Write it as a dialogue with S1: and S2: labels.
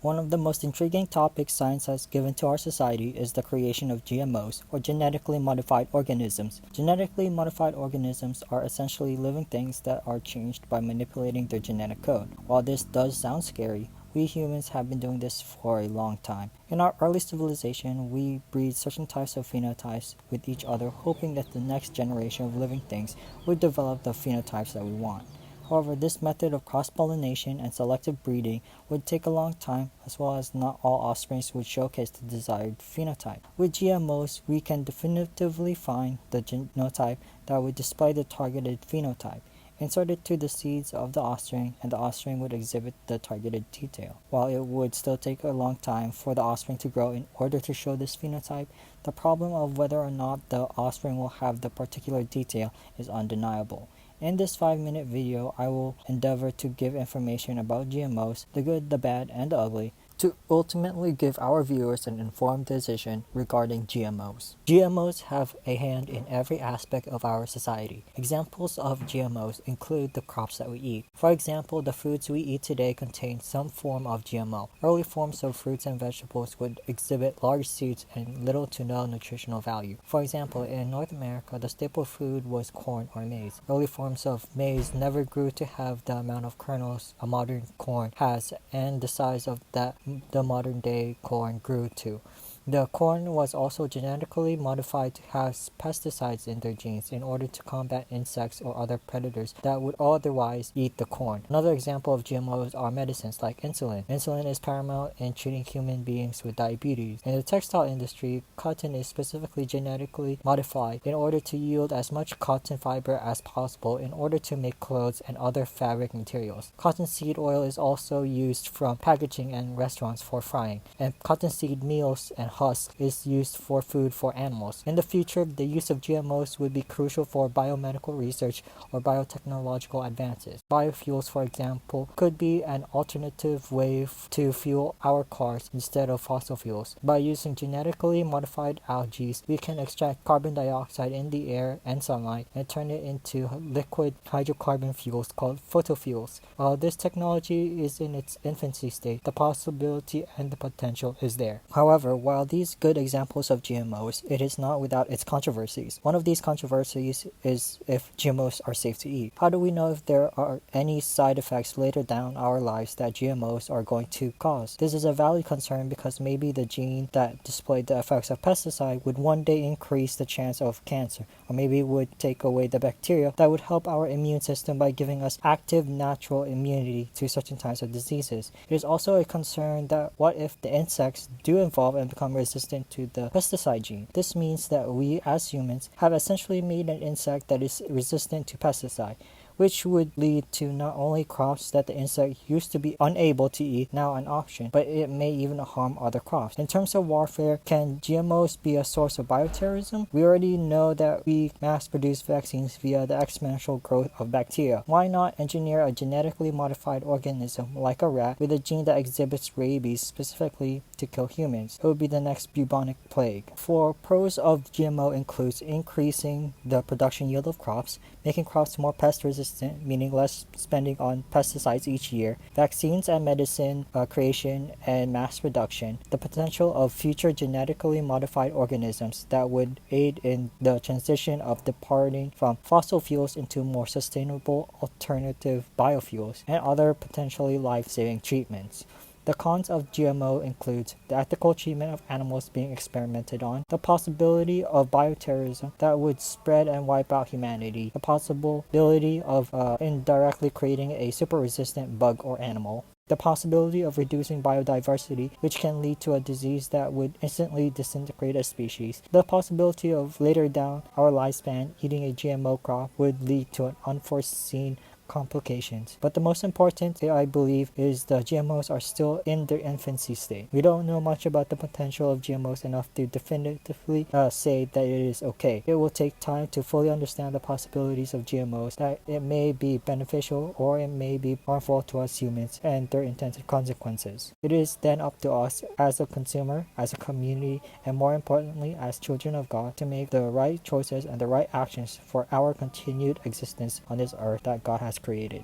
S1: One of the most intriguing topics science has given to our society is the creation of GMOs, or genetically modified organisms. Genetically modified organisms are essentially living things that are changed by manipulating their genetic code. While this does sound scary, we humans have been doing this for a long time. In our early civilization, we breed certain types of phenotypes with each other, hoping that the next generation of living things would develop the phenotypes that we want. However, this method of cross-pollination and selective breeding would take a long time, as well as not all offspring would showcase the desired phenotype. With GMOs, we can definitively find the genotype that would display the targeted phenotype. Insert it to the seeds of the offspring, and the offspring would exhibit the targeted detail. While it would still take a long time for the offspring to grow in order to show this phenotype, the problem of whether or not the offspring will have the particular detail is undeniable. In this 5-minute video, I will endeavor to give information about GMOs, the good, the bad, and the ugly, to ultimately give our viewers an informed decision regarding GMOs. GMOs have a hand in every aspect of our society. Examples of GMOs include the crops that we eat. For example, the foods we eat today contain some form of GMO. Early forms of fruits and vegetables would exhibit large seeds and little to no nutritional value. For example, in North America, the staple food was corn or maize. Early forms of maize never grew to have the amount of kernels a modern corn has and the size of that the modern day corn grew to. The corn was also genetically modified to have pesticides in their genes in order to combat insects or other predators that would otherwise eat the corn. Another example of GMOs are medicines like insulin. Insulin is paramount in treating human beings with diabetes. In the textile industry, cotton is specifically genetically modified in order to yield as much cotton fiber as possible in order to make clothes and other fabric materials. Cottonseed oil is also used from packaging and restaurants for frying, and cottonseed meals and husk is used for food for animals. In the future, the use of GMOs would be crucial for biomedical research or biotechnological advances. Biofuels, for example, could be an alternative way to fuel our cars instead of fossil fuels. By using genetically modified algae, we can extract carbon dioxide in the air and sunlight and turn it into liquid hydrocarbon fuels called photofuels. While this technology is in its infancy state, the possibility and the potential is there. However, while these good examples of GMOs, it is not without its controversies. One of these controversies is if GMOs are safe to eat. How do we know if there are any side effects later down our lives that GMOs are going to cause? This is a valid concern because maybe the gene that displayed the effects of pesticide would one day increase the chance of cancer, or maybe it would take away the bacteria that would help our immune system by giving us active natural immunity to certain types of diseases. It is also a concern that what if the insects do evolve and become resistant to the pesticide gene? This means that we as humans have essentially made an insect that is resistant to pesticide, which would lead to not only crops that the insect used to be unable to eat now an option, but it may even harm other crops. In terms of warfare, can GMOs be a source of bioterrorism? We already know that we mass-produce vaccines via the exponential growth of bacteria. Why not engineer a genetically modified organism like a rat with a gene that exhibits rabies specifically to kill humans? It would be the next bubonic plague. For pros of GMO includes increasing the production yield of crops, making crops more pest resistant, meaning less spending on pesticides each year, vaccines and medicine creation and mass production, the potential of future genetically modified organisms that would aid in the transition of departing from fossil fuels into more sustainable alternative biofuels, and other potentially life-saving treatments. The cons of GMO include the ethical treatment of animals being experimented on, the possibility of bioterrorism that would spread and wipe out humanity, the possibility of indirectly creating a super-resistant bug or animal, the possibility of reducing biodiversity, which can lead to a disease that would instantly disintegrate a species. The possibility of later down our lifespan eating a GMO crop would lead to an unforeseen complications. But the most important, I believe, is the GMOs are still in their infancy state. We don't know much about the potential of GMOs enough to definitively say that it is okay. It will take time to fully understand the possibilities of GMOs, that it may be beneficial or it may be harmful to us humans and their intended consequences. It is then up to us as a consumer, as a community, and more importantly as children of God to make the right choices and the right actions for our continued existence on this earth that God has created.